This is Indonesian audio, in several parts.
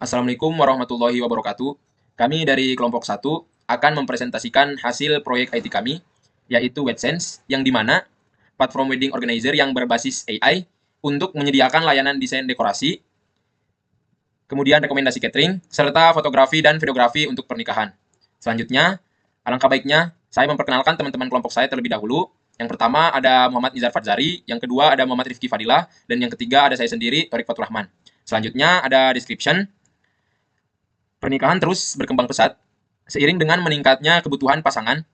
Assalamualaikum warahmatullahi wabarakatuh. Kami dari kelompok satu akan mempresentasikan hasil proyek IT kami, yaitu WebSense, yang dimana platform wedding organizer yang berbasis AI untuk menyediakan layanan desain dekorasi, kemudian rekomendasi catering, serta fotografi dan videografi untuk pernikahan. Selanjutnya, alangkah baiknya saya memperkenalkan teman-teman kelompok saya terlebih dahulu. Yang pertama ada Muhammad Nizar Fadzari, yang kedua ada Muhammad Rifki Fadilah, dan yang ketiga ada saya sendiri, Torik Fatur Rahman. Selanjutnya ada description. Pernikahan terus berkembang pesat seiring dengan meningkatnya kebutuhan pasangan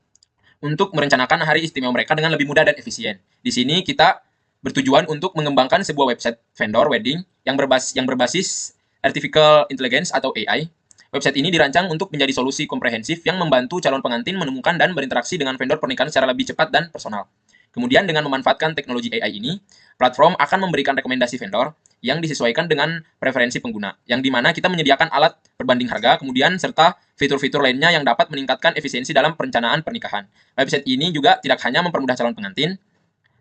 untuk merencanakan hari istimewa mereka dengan lebih mudah dan efisien. Di sini kita bertujuan untuk mengembangkan sebuah website vendor wedding yang berbasis artificial intelligence atau AI. Website ini dirancang untuk menjadi solusi komprehensif yang membantu calon pengantin menemukan dan berinteraksi dengan vendor pernikahan secara lebih cepat dan personal. Kemudian dengan memanfaatkan teknologi AI ini, platform akan memberikan rekomendasi vendor yang disesuaikan dengan preferensi pengguna, yang dimana kita menyediakan alat perbanding harga, kemudian serta fitur-fitur lainnya yang dapat meningkatkan efisiensi dalam perencanaan pernikahan. Website ini juga tidak hanya mempermudah calon pengantin,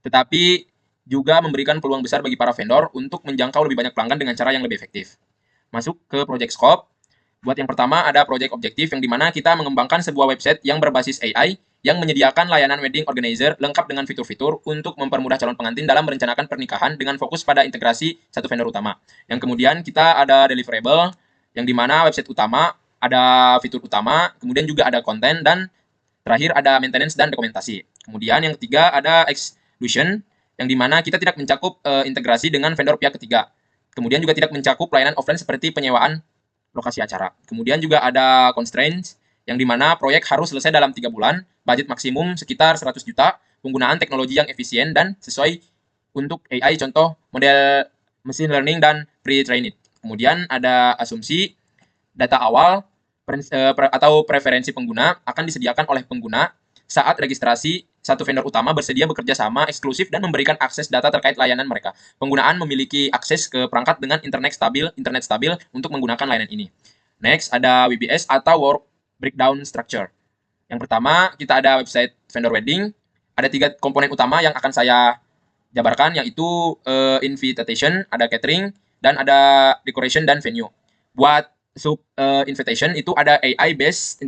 tetapi juga memberikan peluang besar bagi para vendor untuk menjangkau lebih banyak pelanggan dengan cara yang lebih efektif. Masuk ke project scope. Buat yang pertama ada project objektif yang dimana kita mengembangkan sebuah website yang berbasis AI yang menyediakan layanan wedding organizer lengkap dengan fitur-fitur untuk mempermudah calon pengantin dalam merencanakan pernikahan dengan fokus pada integrasi satu vendor utama. Yang kemudian kita ada deliverable yang dimana website utama ada fitur utama, kemudian juga ada konten, dan terakhir ada maintenance dan dokumentasi. Kemudian yang ketiga ada exclusion yang dimana kita tidak mencakup integrasi dengan vendor pihak ketiga. Kemudian juga tidak mencakup layanan offline seperti penyewaan lokasi acara. Kemudian juga ada constraints yang dimana proyek harus selesai dalam 3 bulan, budget maksimum sekitar 100 juta, penggunaan teknologi yang efisien dan sesuai untuk AI, contoh model machine learning dan pre-trained. Kemudian ada asumsi data awal atau preferensi pengguna akan disediakan oleh pengguna saat registrasi satu vendor utama bersedia bekerja sama eksklusif dan memberikan akses data terkait layanan mereka. Penggunaan memiliki akses ke perangkat dengan internet stabil untuk menggunakan layanan ini. Next, ada WBS atau Work Breakdown Structure. Yang pertama, kita ada website vendor wedding. Ada 3 komponen utama yang akan saya jabarkan, yaitu invitation, ada catering, dan ada decoration dan venue. Buat sub invitation itu ada AI based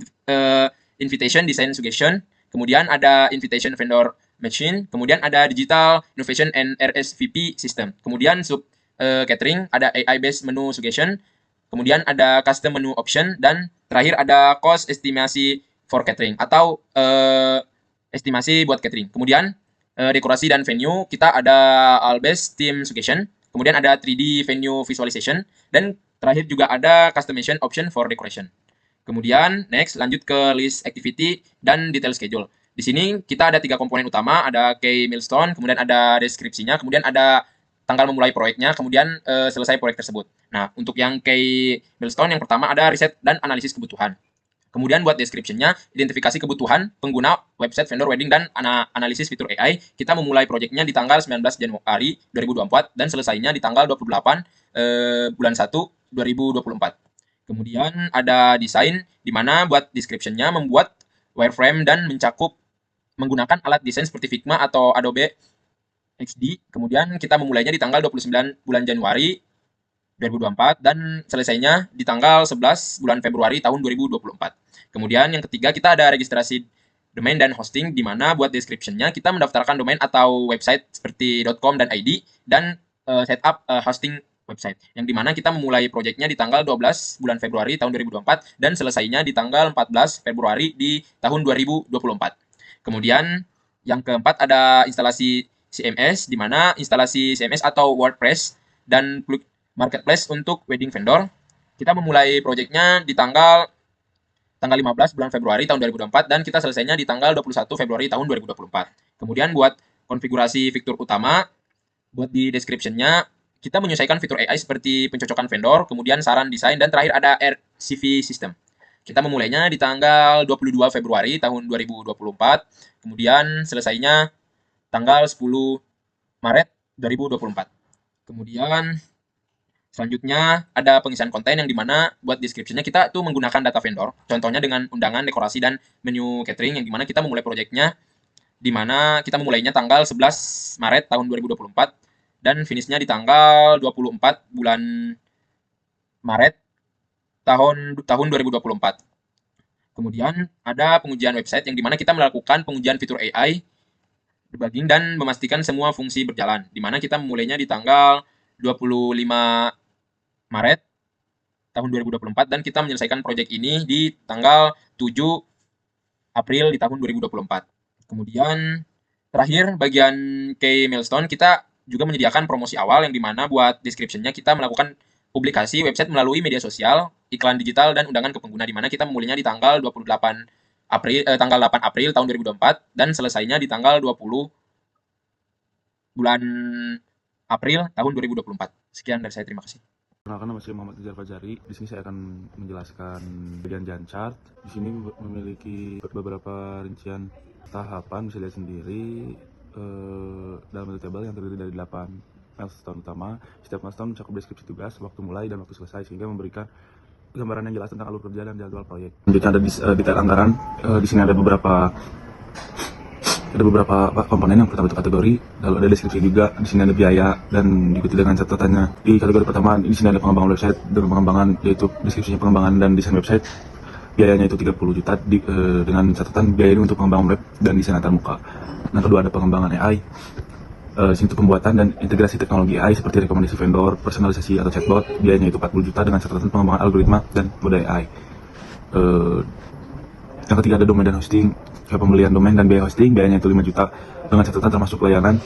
invitation design suggestion, kemudian ada invitation vendor machine, kemudian ada digital innovation and RSVP system. Kemudian sub catering ada AI based menu suggestion, kemudian ada custom menu option, dan terakhir ada cost estimasi for catering atau estimasi buat catering. Kemudian dekorasi dan venue kita ada all based theme suggestion, kemudian ada 3D venue visualization, dan terakhir juga ada customization option for decoration. Kemudian next lanjut ke list activity dan detail schedule. Di sini kita ada 3 komponen utama, ada key milestone, kemudian ada deskripsinya, kemudian ada tanggal memulai proyeknya, kemudian selesai proyek tersebut. Nah, untuk yang key milestone yang pertama ada riset dan analisis kebutuhan. Kemudian buat description-nya, identifikasi kebutuhan pengguna website vendor wedding dan analisis fitur AI. Kita memulai proyeknya di tanggal 19 Januari 2024 dan selesainya di tanggal 28 bulan 1 2024. Kemudian ada desain, di mana buat description-nya membuat wireframe dan mencakup menggunakan alat desain seperti Figma atau Adobe XD. Kemudian kita memulainya di tanggal 29 bulan Januari 2024 dan selesainya di tanggal 11 bulan Februari tahun 2024. Kemudian yang ketiga kita ada registrasi domain dan hosting, di mana buat description-nya kita mendaftarkan domain atau website seperti .com dan ID dan setup hosting website. Yang dimana kita memulai proyeknya di tanggal 12 bulan Februari tahun 2024 dan selesainya di tanggal 14 Februari di tahun 2024. Kemudian yang keempat ada instalasi CMS, di mana instalasi CMS atau WordPress dan marketplace untuk wedding vendor. Kita memulai proyeknya di tanggal 15 bulan Februari tahun 2024 dan kita selesainya di tanggal 21 Februari tahun 2024. Kemudian buat konfigurasi fitur utama, buat di description-nya kita menyesuaikan fitur AI seperti pencocokan vendor, kemudian saran desain, dan terakhir ada RCV system. Kita memulainya di tanggal 22 Februari tahun 2024, kemudian selesainya tanggal 10 Maret 2024. Kemudian selanjutnya ada pengisian konten yang dimana buat description-nya kita tuh menggunakan data vendor, contohnya dengan undangan, dekorasi, dan menu catering, yang dimana kita memulai proyeknya dimana kita memulainya tanggal 11 Maret tahun 2024 dan finishnya di tanggal 24 bulan Maret tahun 2024. Kemudian ada pengujian website yang dimana kita melakukan pengujian fitur AI, debugging, dan memastikan semua fungsi berjalan. Dimana kita memulainya di tanggal 25 Maret tahun 2024 dan kita menyelesaikan proyek ini di tanggal 7 April di tahun 2024. Kemudian terakhir bagian key milestone, kita juga menyediakan promosi awal yang dimana buat description-nya kita melakukan publikasi website melalui media sosial, iklan digital, dan undangan ke pengguna, di mana kita memulainya di tanggal 8 April tahun 2024 dan selesainya di tanggal 20 bulan April tahun 2024. Sekian dari saya, terima kasih. Perkenalkan, nama saya Muhammad Rizal Fajari. Di sini saya akan menjelaskan bagian Gantt chart. Di sini memiliki beberapa rincian tahapan, bisa lihat sendiri dalam bentuk tabel yang terdiri dari 8 milestone utama. Setiap milestone mencakup deskripsi tugas, waktu mulai, dan waktu selesai, sehingga memberikan gambaran yang jelas tentang alur kerja dan jadwal proyek. Selanjutnya ada detail anggaran. Di sini ada beberapa komponen. Yang pertama itu kategori, lalu ada deskripsi juga. Di sini ada biaya dan diikuti dengan catatannya. Di kategori pertama di sini ada pengembangan website dengan pengembangan, yaitu deskripsinya pengembangan dan desain website. Biayanya itu 30 juta dengan catatan biaya ini untuk pengembangan web dan desain antarmuka. Yang kedua ada pengembangan AI. Di sini itu pembuatan dan integrasi teknologi AI seperti rekomendasi vendor, personalisasi atau chatbot. Biayanya itu 40 juta dengan catatan pengembangan algoritma dan mode AI. Yang ketiga ada domain dan hosting. Pembelian domain dan biaya hosting, biayanya itu 5 juta dengan catatan termasuk layanan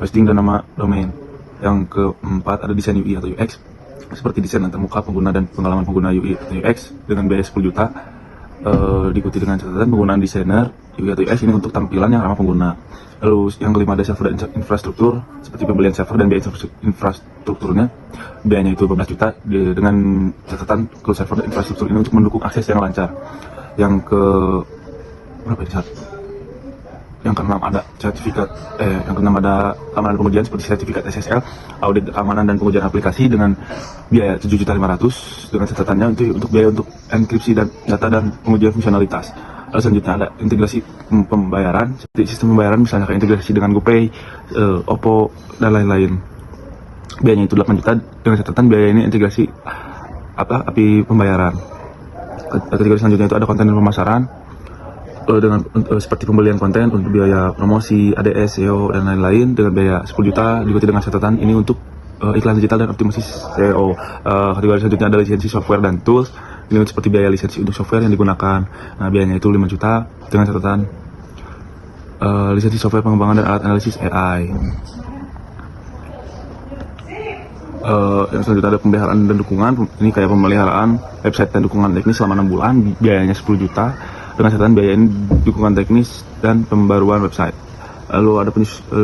hosting dan nama domain. Yang keempat ada desain UI atau UX seperti desain antarmuka pengguna dan pengalaman pengguna UI atau UX dengan biaya 10 juta. Diikuti dengan catatan penggunaan desainer UI atau UX ini untuk tampilan yang ramah pengguna. Lalu yang kelima ada server dan infrastruktur seperti pembelian server dan biaya infrastrukturnya, biayanya itu 12 juta dengan catatan kalau server dan infrastruktur ini untuk mendukung akses yang lancar. Yang ke berapa ini saat? Yang keenam ada sertifikat yang keenam ada keamanan pengujian seperti sertifikat SSL, audit keamanan dan pengujian aplikasi dengan biaya 7.500.000 dengan catatannya untuk biaya untuk enkripsi dan data dan pengujian fungsionalitas. Lalu selanjutnya ada integrasi pembayaran seperti sistem pembayaran misalnya kayak integrasi dengan GoPay, Oppo dan lain-lain. Biayanya itu 8 juta dengan catatan biaya ini integrasi API pembayaran. Kategori selanjutnya itu ada konten dan pemasaran dengan seperti pembelian konten untuk biaya promosi, ADS, SEO dan lain-lain dengan biaya 10 juta diikuti dengan catatan ini untuk iklan digital dan optimasi SEO. Kategori selanjutnya ada lisensi software dan tools. Ini seperti biaya lisensi untuk software yang digunakan. Nah, biayanya itu 5 juta dengan catatan lisensi software pengembangan dan alat analisis AI. Yang selanjutnya ada pemeliharaan dan dukungan. Ini kayak pemeliharaan website dan dukungan teknis selama 6 bulan, biayanya 10 juta dengan catatan biaya ini dukungan teknis dan pembaruan website. Lalu ada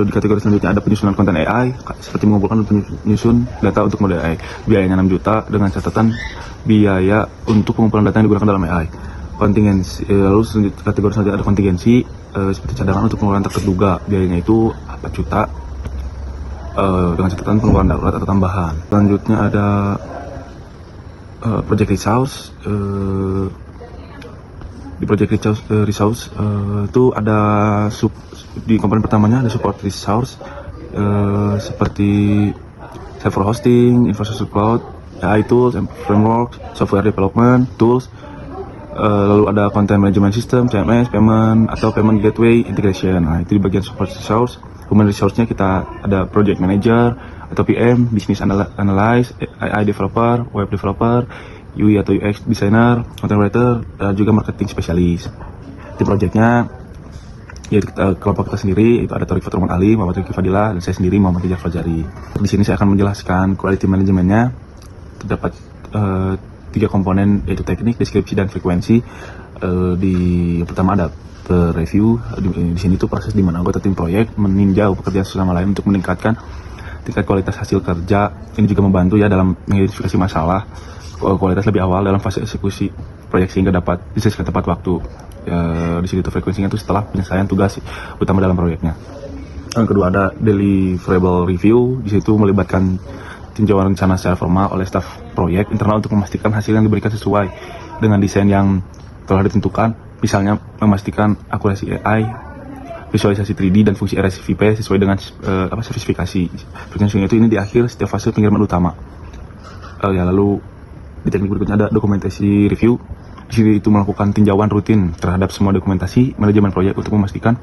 di kategori selanjutnya ada penyusunan konten AI seperti mengumpulkan dan penyusun data untuk mode AI, biayanya 6 juta dengan catatan biaya untuk pengumpulan data yang digunakan dalam AI. Kontingensi, lalu kategori selanjutnya ada kontingensi seperti cadangan untuk pengeluaran tak terduga, biayanya itu 4 juta dengan catatan pengeluaran darurat atau tambahan. Selanjutnya ada project resource. Di project resource itu ada di komponen pertamanya ada support resource seperti server hosting, infrastructure cloud, AI tools, framework, software development tools. Lalu ada content management system, CMS, payment atau payment gateway integration. Nah, itu di bagian support resource. Kemudian resource-nya kita ada project manager atau PM, business analyst, AI developer, web developer, UI atau UX designer, content writer, dan juga marketing spesialis. Di projectnya ya kelompok kita sendiri itu ada Taufik Faturman Ali, Muhammad Riki Fadila, dan saya sendiri Muhammad Rizal Fajari. Di sini saya akan menjelaskan quality manajemennya. Terdapat 3 komponen yaitu teknik, deskripsi, dan frekuensi. Yang pertama ada review. Di sini tuh proses di mana anggota tim proyek meninjau pekerjaan sesama lain untuk meningkatkan tingkat kualitas hasil kerja. Ini juga membantu ya dalam mengidentifikasi masalah kualitas lebih awal dalam fase eksekusi proyek sehingga dapat diselesaikan tepat waktu. Di sini tuh frekuensinya itu setelah penyelesaian tugas utama dalam proyeknya. Yang kedua ada deliverable review. Di situ melibatkan tinjauan rencana secara formal oleh staf proyek internal untuk memastikan hasil yang diberikan sesuai dengan desain yang telah ditentukan. Misalnya memastikan akurasi AI, visualisasi 3D dan fungsi RSVP sesuai dengan spesifikasi. Frekuensinya itu ini di akhir setiap fase pengiriman utama. Lalu Di teknik berikutnya ada dokumentasi review. Di sini itu melakukan tinjauan rutin terhadap semua dokumentasi manajemen proyek untuk memastikan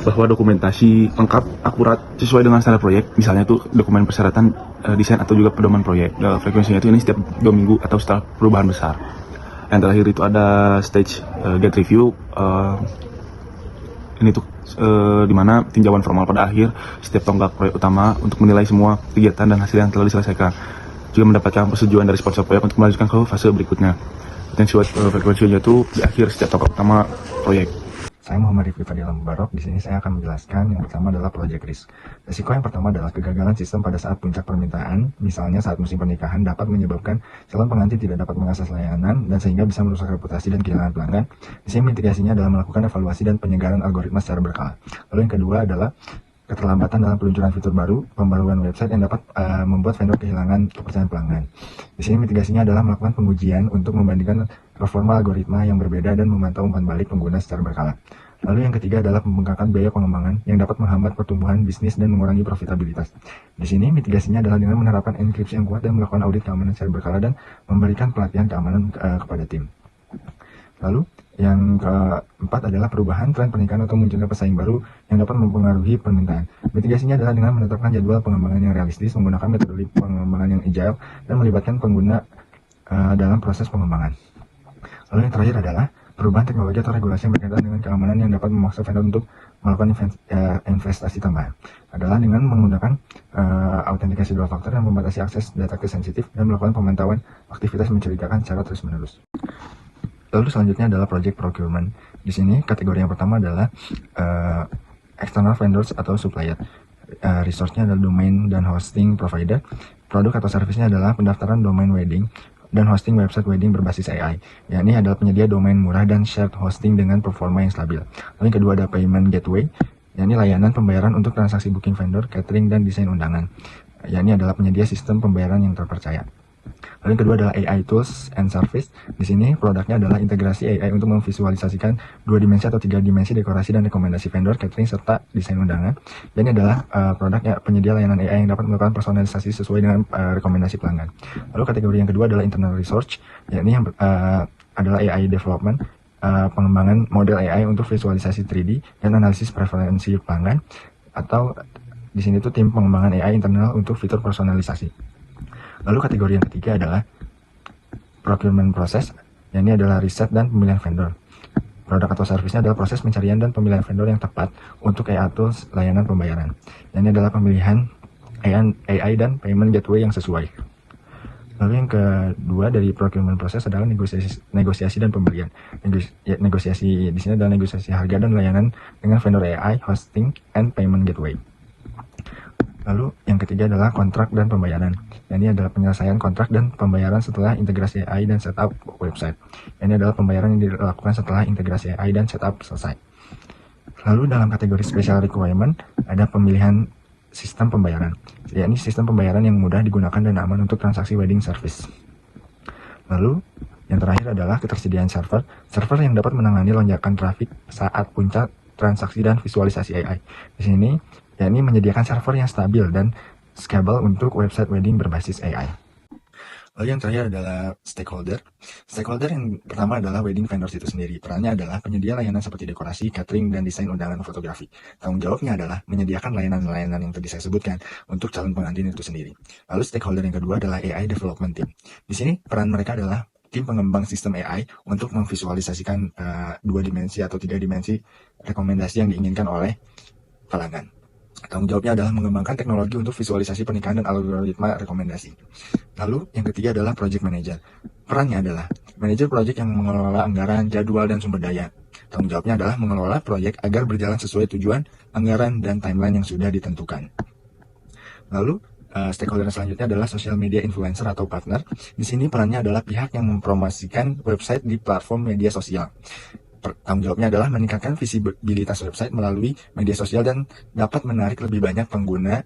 bahwa dokumentasi lengkap, akurat, sesuai dengan standar proyek. Misalnya itu dokumen persyaratan desain atau juga pedoman proyek. Frekuensinya itu ini setiap 2 minggu atau setelah perubahan besar. Yang terakhir itu ada stage gate review. Ini tuh dimana tinjauan formal pada akhir setiap tonggak proyek utama untuk menilai semua kegiatan dan hasil yang telah diselesaikan. Juga mendapatkan persetujuan dari sponsor proyek untuk melanjutkan ke fase berikutnya. Dan frekuensinya itu di akhir setiap tonggak utama proyek. Saya Muhammad Rifki Fadil Mubarok. Di sini saya akan menjelaskan yang pertama adalah project risk. Risiko yang pertama adalah kegagalan sistem pada saat puncak permintaan, misalnya saat musim pernikahan dapat menyebabkan calon pengantin tidak dapat mengakses layanan dan sehingga bisa merusak reputasi dan kehilangan pelanggan. Di sini mitigasinya adalah melakukan evaluasi dan penyegaran algoritma secara berkala. Lalu yang kedua adalah keterlambatan dalam peluncuran fitur baru, pembaruan website yang dapat membuat vendor kehilangan kepercayaan pelanggan. Di sini mitigasinya adalah melakukan pengujian untuk membandingkan performa algoritma yang berbeda dan memantau umpan balik pengguna secara berkala. Lalu yang ketiga adalah membengkakkan biaya pengembangan yang dapat menghambat pertumbuhan bisnis dan mengurangi profitabilitas. Di sini mitigasinya adalah dengan menerapkan enkripsi yang kuat dan melakukan audit keamanan secara berkala dan memberikan pelatihan keamanan kepada tim. Lalu yang keempat adalah perubahan tren pernikahan atau munculnya pesaing baru yang dapat mempengaruhi permintaan. Mitigasinya adalah dengan menetapkan jadwal pengembangan yang realistis, menggunakan metode pengembangan yang agile, dan melibatkan pengguna dalam proses pengembangan. Lalu yang terakhir adalah perubahan teknologi atau regulasi yang berkaitan dengan keamanan yang dapat memaksa vendor untuk melakukan investasi tambahan. Adalah dengan menggunakan autentikasi dual faktor yang membatasi akses data sensitif dan melakukan pemantauan aktivitas mencurigakan secara terus-menerus. Lalu selanjutnya adalah project procurement. Di sini kategori yang pertama adalah external vendors atau supplier. Resource-nya adalah domain dan hosting provider. Produk atau service-nya adalah pendaftaran domain wedding dan hosting website wedding berbasis AI. Ini adalah penyedia domain murah dan shared hosting dengan performa yang stabil. Lalu yang kedua ada payment gateway. Ini layanan pembayaran untuk transaksi booking vendor, catering, dan desain undangan. Ini adalah penyedia sistem pembayaran yang terpercaya. Lalu yang kedua adalah AI tools and service. Di sini produknya adalah integrasi AI untuk memvisualisasikan 2 dimensi atau 3 dimensi dekorasi dan rekomendasi vendor, catering, serta desain undangan. Dan ini adalah produknya penyedia layanan AI yang dapat melakukan personalisasi sesuai dengan rekomendasi pelanggan. Lalu kategori yang kedua adalah internal research, yakni yang adalah AI development, pengembangan model AI untuk visualisasi 3D dan analisis preferensi pelanggan, atau di sini tuh tim pengembangan AI internal untuk fitur personalisasi. Lalu kategori yang ketiga adalah procurement process, yang ini adalah riset dan pemilihan vendor. Produk atau servisnya adalah proses pencarian dan pemilihan vendor yang tepat untuk AI tools layanan pembayaran. Yang ini adalah pemilihan AI dan payment gateway yang sesuai. Lalu yang kedua dari procurement process adalah negosiasi dan pembelian. Negosiasi di sini adalah negosiasi harga dan layanan dengan vendor AI, hosting, and payment gateway. Lalu yang ketiga adalah kontrak dan pembayaran. Ini adalah penyelesaian kontrak dan pembayaran setelah integrasi AI dan setup website. Ini adalah pembayaran yang dilakukan setelah integrasi AI dan setup selesai. Lalu dalam kategori special requirement ada pemilihan sistem pembayaran. Ini sistem pembayaran yang mudah digunakan dan aman untuk transaksi wedding service. Lalu yang terakhir adalah ketersediaan server yang dapat menangani lonjakan trafik saat puncak transaksi dan visualisasi AI. Di sini ini menyediakan server yang stabil dan scalable untuk website wedding berbasis AI. Lalu yang terakhir adalah stakeholder. Stakeholder yang pertama adalah wedding vendors itu sendiri. Perannya adalah penyedia layanan seperti dekorasi, catering, dan desain undangan fotografi. Tanggung jawabnya adalah menyediakan layanan-layanan yang tadi saya sebutkan untuk calon pengantin itu sendiri. Lalu stakeholder yang kedua adalah AI development team. Di sini peran mereka adalah tim pengembang sistem AI untuk memvisualisasikan 2 dimensi atau 3 dimensi rekomendasi yang diinginkan oleh pelanggan. Tanggung jawabnya adalah mengembangkan teknologi untuk visualisasi pernikahan dan algoritma rekomendasi. Lalu yang ketiga adalah project manager. Perannya adalah manajer project yang mengelola anggaran, jadwal, dan sumber daya. Tanggung jawabnya adalah mengelola proyek agar berjalan sesuai tujuan, anggaran, dan timeline yang sudah ditentukan. Lalu stakeholder selanjutnya adalah social media influencer atau partner. Di sini perannya adalah pihak yang mempromosikan website di platform media sosial. Tanggung jawabnya adalah meningkatkan visibilitas website melalui media sosial dan dapat menarik lebih banyak pengguna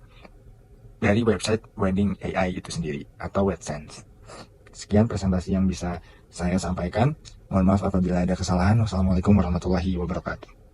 dari website wedding AI itu sendiri atau WedSense. Sekian presentasi yang bisa saya sampaikan. Mohon maaf apabila ada kesalahan. Wassalamualaikum warahmatullahi wabarakatuh.